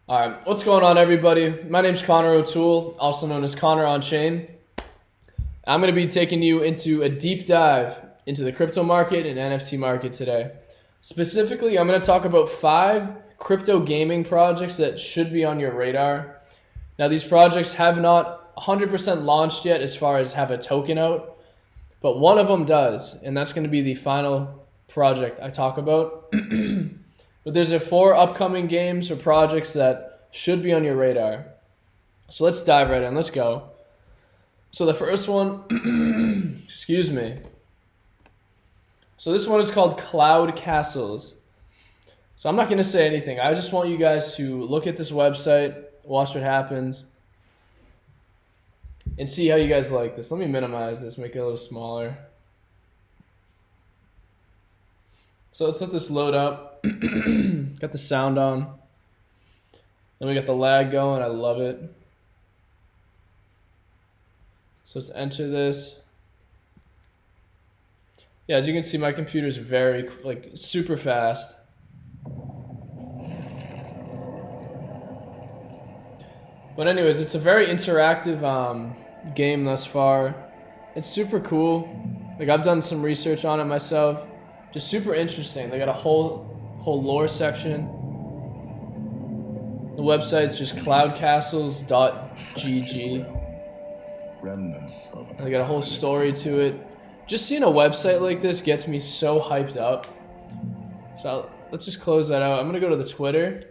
All right, what's going on, everybody? My name's Connor O'Toole, also known as Connor on Chain. I'm going to be taking you into a deep dive into the crypto market and NFT market today. Specifically, I'm going to talk about 5 crypto gaming projects that should be on your radar. Now, these projects have not 100% launched yet as far as have a token out, but one of them does, and that's going to be the final project I talk about. But there's 4 upcoming games or projects that should be on your radar. So let's dive right in. Let's go. So the first one, excuse me. So this one is called Cloud Castles. So I'm not going to say anything. I just want you guys to look at this website, watch what happens, and see how you guys like this. Let me minimize this, make it a little smaller. So let's let this load up. Got the sound on. Then we got the lag going. I love it. So let's enter this. Yeah, as you can see, my computer is very, super fast. But anyways, it's a very interactive game thus far. It's super cool. I've done some research on it myself. Just super interesting. They got a whole lore section. The website's just cloudcastles.gg. They got a whole story to it. Just seeing a website like this gets me so hyped up. So let's just close that out. I'm gonna go to the Twitter.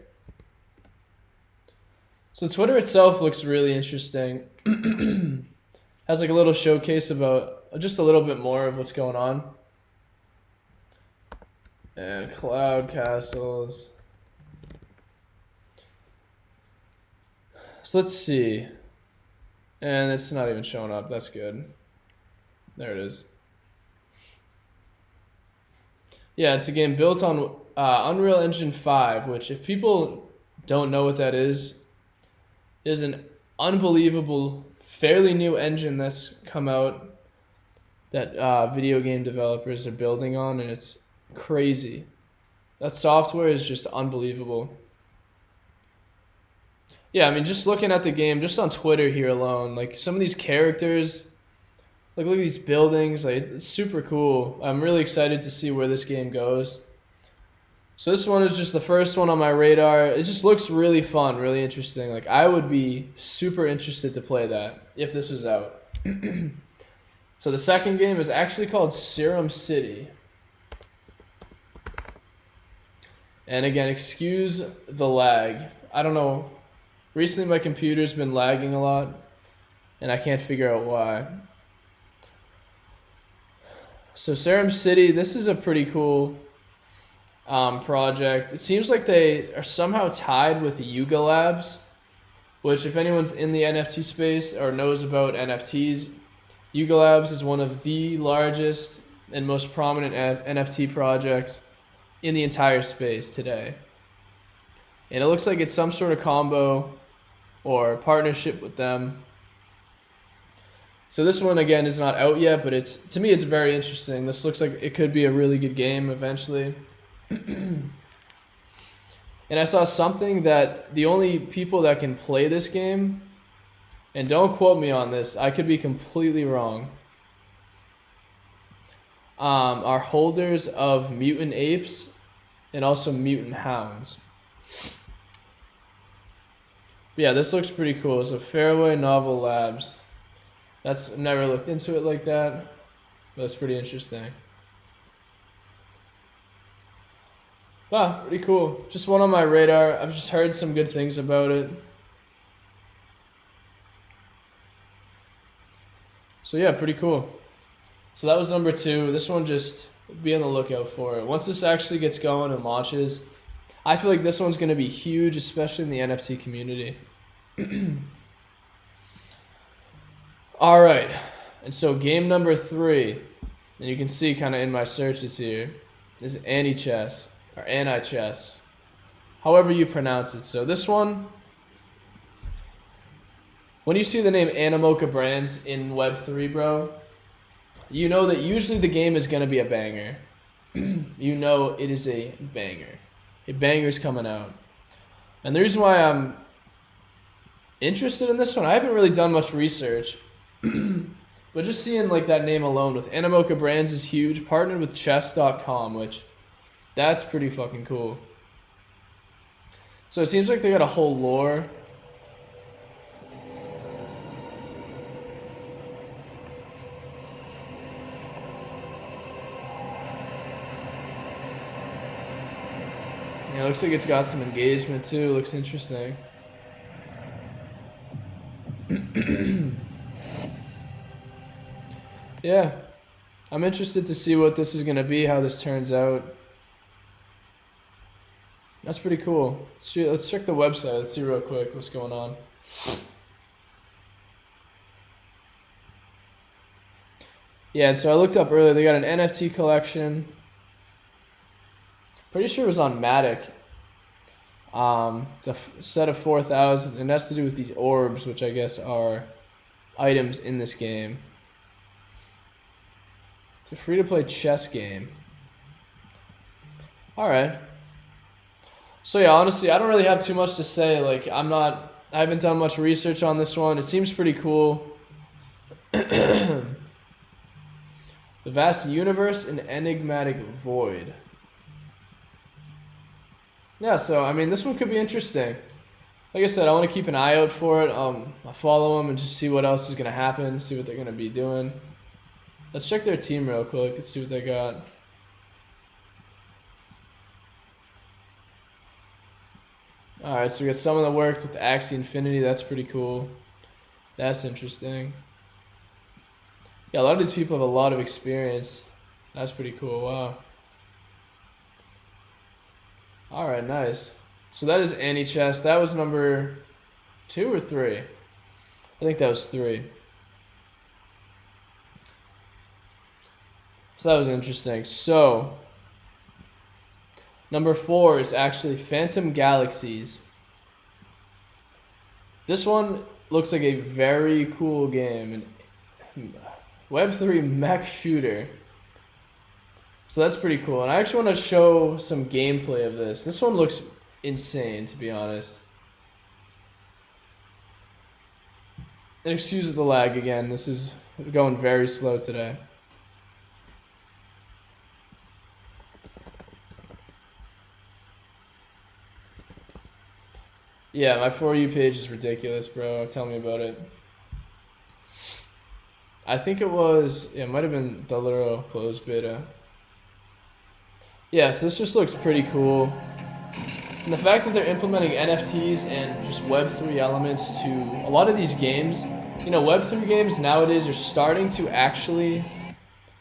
So Twitter itself looks really interesting. Has like a little showcase about just a little bit more of what's going on. And Cloud Castles. So let's see. And it's not even showing up. That's good. There it is. Yeah, it's a game built on Unreal Engine 5, which if people don't know what that is an unbelievable, fairly new engine that's come out that video game developers are building on, and it's crazy. That software is just unbelievable. Yeah, I mean, just looking at the game, just on Twitter here alone, like some of these characters, look at these buildings, like it's super cool. I'm really excited to see where this game goes. So this one is just the first one on my radar. It just looks really fun, really interesting. Like I would be super interested to play that if this was out. So the second game is actually called Serum City. And again, excuse the lag. I don't know. Recently my computer's been lagging a lot, and I can't figure out why. So Serum City, this is a pretty cool project. It seems like they are somehow tied with Yuga Labs, which if anyone's in the NFT space or knows about NFTs, Yuga Labs is one of the largest and most prominent NFT projects in the entire space today. And it looks like it's some sort of combo or partnership with them. So this one again is not out yet, but to me it's very interesting. This looks like it could be a really good game eventually. And I saw something that the only people that can play this game, and don't quote me on this, I could be completely wrong, are holders of mutant apes and also mutant hounds. But yeah, this looks pretty cool. So Fairway Novel Labs. I've never looked into it like that, but it's pretty interesting. Wow, pretty cool. Just one on my radar. I've just heard some good things about it. So yeah, pretty cool. So that was number 2. This one, just be on the lookout for it. Once this actually gets going and launches, I feel like this one's going to be huge, especially in the NFT community. All right. And so game number 3, and you can see kind of in my searches here, is Anti-Chess. Or Anti-Chess, however you pronounce it. So this one, when you see the name Animoca Brands in Web3, bro, you know that usually the game is going to be a banger. You know it is a banger. A banger's coming out. And the reason why I'm interested in this one, I haven't really done much research, but just seeing like that name alone with Animoca Brands is huge. Partnered with chess.com, which that's pretty fucking cool. So it seems like they got a whole lore. Yeah, it looks like it's got some engagement too. Looks interesting. Yeah, I'm interested to see what this is going to be, how this turns out. That's pretty cool. Let's check the website. Let's see real quick what's going on. Yeah, and so I looked up earlier. They got an NFT collection. Pretty sure it was on Matic. It's a set of 4,000, and that's to do with these orbs, which I guess are items in this game. It's a free-to-play chess game. All right. So yeah, honestly, I don't really have too much to say. Like, I haven't done much research on this one. It seems pretty cool. The vast universe, an enigmatic void. Yeah, so I mean, this one could be interesting. Like I said, I want to keep an eye out for it. I follow them and just see what else is gonna happen. See what they're gonna be doing. Let's check their team real quick and see what they got. All right, so we got someone that worked with Axie Infinity. That's pretty cool. That's interesting. Yeah, a lot of these people have a lot of experience. That's pretty cool. Wow. All right, nice. So that is Annie Chess. That was number 2 or 3. I think that was 3. So that was interesting. So number 4 is actually Phantom Galaxies. This one looks like a very cool game. Web3 mech shooter. So that's pretty cool. And I actually want to show some gameplay of this. This one looks insane, to be honest. And excuse the lag again. This is going very slow today. Yeah, my For You page is ridiculous, bro. Tell me about it. I think it was, yeah, it might have been the literal closed beta. Yeah, so this just looks pretty cool. And the fact that they're implementing NFTs and just Web3 elements to a lot of these games, you know, Web3 games nowadays are starting to actually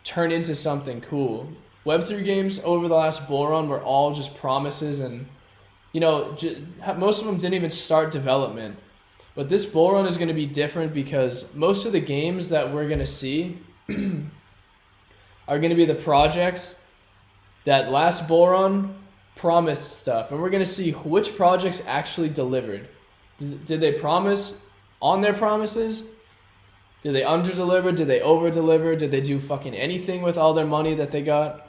turn into something cool. Web3 games over the last bull run were all just promises and, you know, most of them didn't even start development. But this bull run is going to be different because most of the games that we're going to see are going to be the projects that last bull run promised stuff. And we're going to see which projects actually delivered. Did they promise on their promises? Did they under-deliver? Did they over-deliver? Did they do fucking anything with all their money that they got?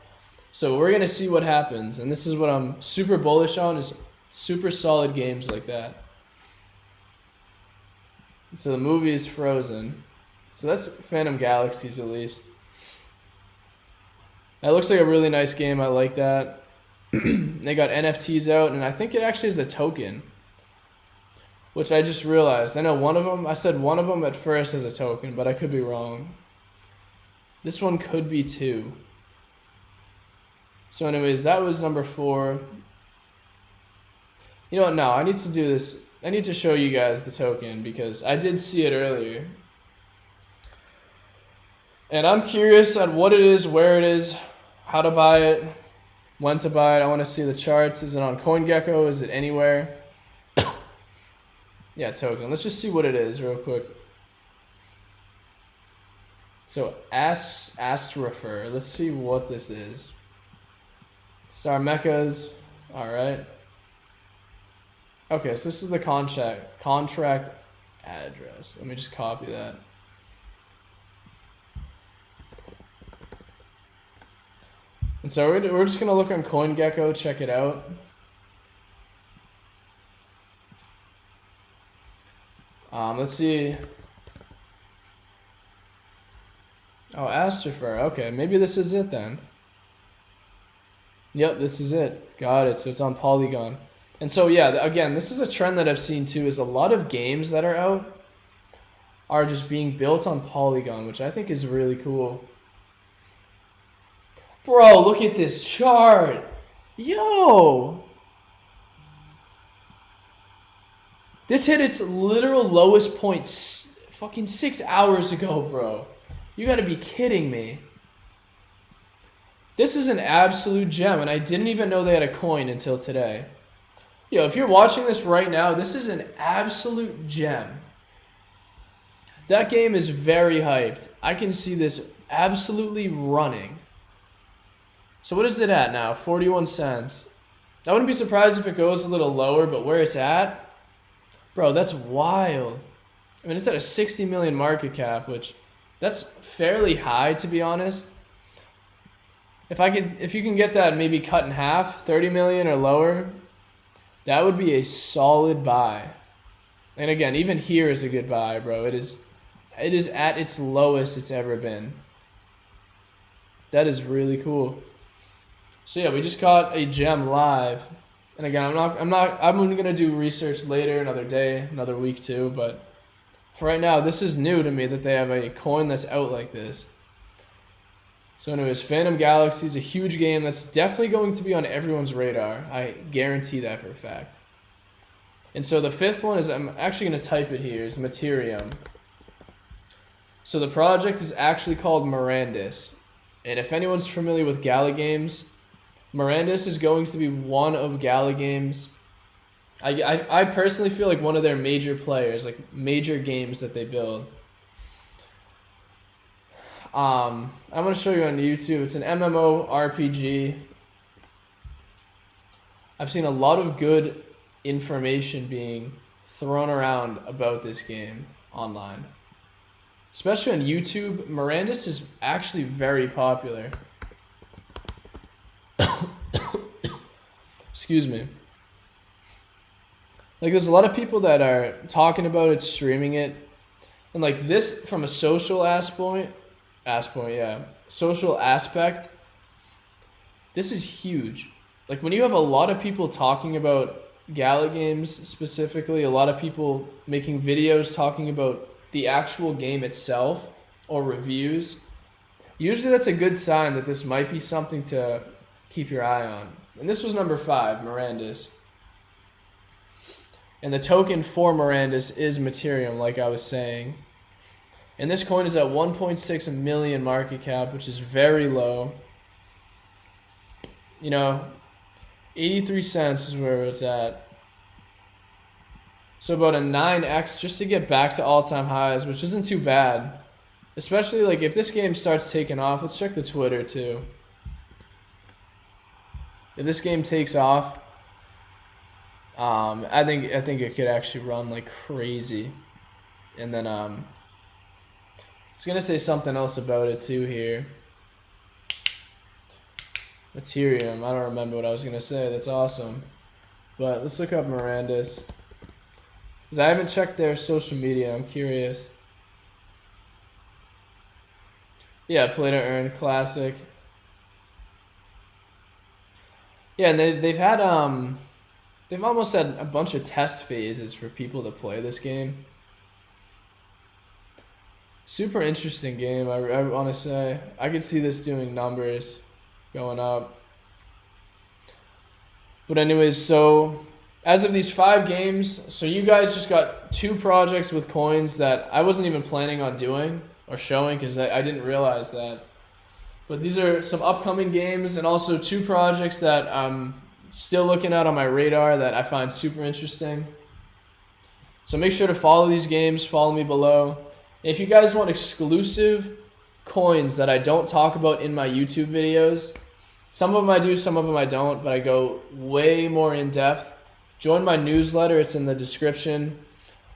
So we're going to see what happens. And this is what I'm super bullish on, is super solid games like that. So the movie is Frozen. So that's Phantom Galaxies at least. That looks like a really nice game. I like that. They got NFTs out, and I think it actually is a token, which I just realized. I know one of them, I said one of them at first as a token, but I could be wrong. This one could be 2. So anyways, that was number 4. You know what, no, I need to do this. I need to show you guys the token because I did see it earlier. And I'm curious on what it is, where it is, how to buy it, when to buy it. I want to see the charts. Is it on CoinGecko? Is it anywhere? Yeah, token. Let's just see what it is real quick. So Astrophor. Let's see what this is. Star Mechas. All right. Okay, so this is the contract address. Let me just copy that. And so we're just going to look on CoinGecko, check it out. Let's see. Oh, Astrophor. Okay, maybe this is it then. Yep, this is it. Got it. So it's on Polygon. And so, yeah, again, this is a trend that I've seen too, is a lot of games that are out are just being built on Polygon, which I think is really cool. Bro, look at this chart. Yo! This hit its literal lowest point fucking 6 hours ago, bro. You gotta be kidding me. This is an absolute gem, and I didn't even know they had a coin until today. Yo, if you're watching this right now, this is an absolute gem. That game is very hyped. I can see this absolutely running. So what is it at now? 41 cents. I wouldn't be surprised if it goes a little lower, but where it's at, bro, that's wild. I mean, it's at a 60 million market cap, which that's fairly high, to be honest. If you can get that maybe cut in half, 30 million or lower, that would be a solid buy. And again, even here is a good buy, bro. It is at its lowest it's ever been. That is really cool. So yeah, we just caught a gem live. And again, I'm gonna do research later, another day, another week too, but for right now, this is new to me that they have a coin that's out like this. So anyways, Phantom Galaxy is a huge game that's definitely going to be on everyone's radar. I guarantee that for a fact. And so the fifth one is, I'm actually going to type it here, is Materium. So the project is actually called Mirandus. And if anyone's familiar with Gala games, Mirandus is going to be one of Gala games. I personally feel like one of their major players, like major games that they build. I'm going to show you on YouTube. It's an MMO RPG. I've seen a lot of good information being thrown around about this game online. Especially on YouTube, Mirandus is actually very popular. Excuse me. Like, there's a lot of people that are talking about it, streaming it. And like this, from a social social aspect, this is huge. Like, when you have a lot of people talking about Gala games specifically, a lot of people making videos talking about the actual game itself or reviews, usually that's a good sign that this might be something to keep your eye on. And this was number 5, Mirandus. And the token for Mirandus is Materium, like I was saying. And this coin is at 1.6 million market cap, which is very low. You know, 83 cents is where it's at. So about a 9x just to get back to all-time highs, which isn't too bad. Especially like if this game starts taking off, let's check the Twitter too. If this game takes off, I think it could actually run like crazy. And then I was gonna say something else about it too here. Ethereum. I don't remember what I was gonna say. That's awesome. But let's look up Mirandus, because I haven't checked their social media. I'm curious. Yeah, play to earn, classic. Yeah, and they've had they've almost had a bunch of test phases for people to play this game. Super interesting game, I want to say. I could see this doing numbers, going up. But anyways, so as of these 5 games, so you guys just got 2 projects with coins that I wasn't even planning on doing or showing, because I didn't realize that. But these are some upcoming games, and also 2 projects that I'm still looking at on my radar that I find super interesting. So make sure to follow these games, follow me below. If you guys want exclusive coins that I don't talk about in my YouTube videos, some of them I do, some of them I don't, but I go way more in depth, join my newsletter. It's in the description.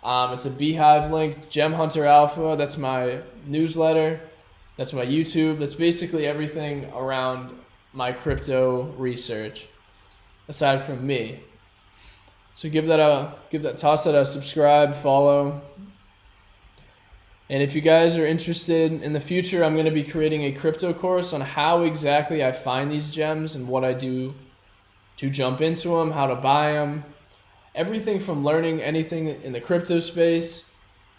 It's a Beehive link. Gem Hunter Alpha, that's my newsletter. That's my YouTube. That's basically everything around my crypto research, aside from me. So toss that a subscribe, follow. And if you guys are interested in the future, I'm going to be creating a crypto course on how exactly I find these gems and what I do to jump into them, how to buy them, everything from learning anything in the crypto space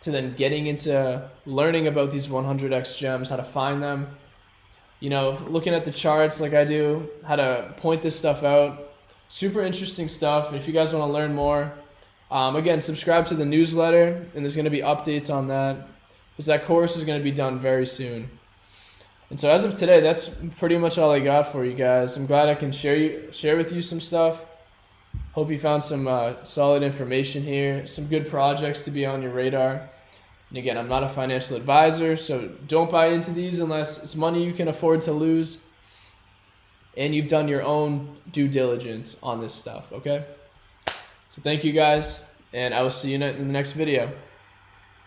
to then getting into learning about these 100x gems, how to find them, looking at the charts like I do, how to point this stuff out. Super interesting stuff. And if you guys want to learn more, again, subscribe to the newsletter, and there's going to be updates on that, because that course is going to be done very soon. And so as of today, that's pretty much all I got for you guys. I'm glad I can share with you some stuff. Hope you found some solid information here, some good projects to be on your radar. And again, I'm not a financial advisor, so don't buy into these unless it's money you can afford to lose and you've done your own due diligence on this stuff, okay? So thank you guys, and I will see you in the next video.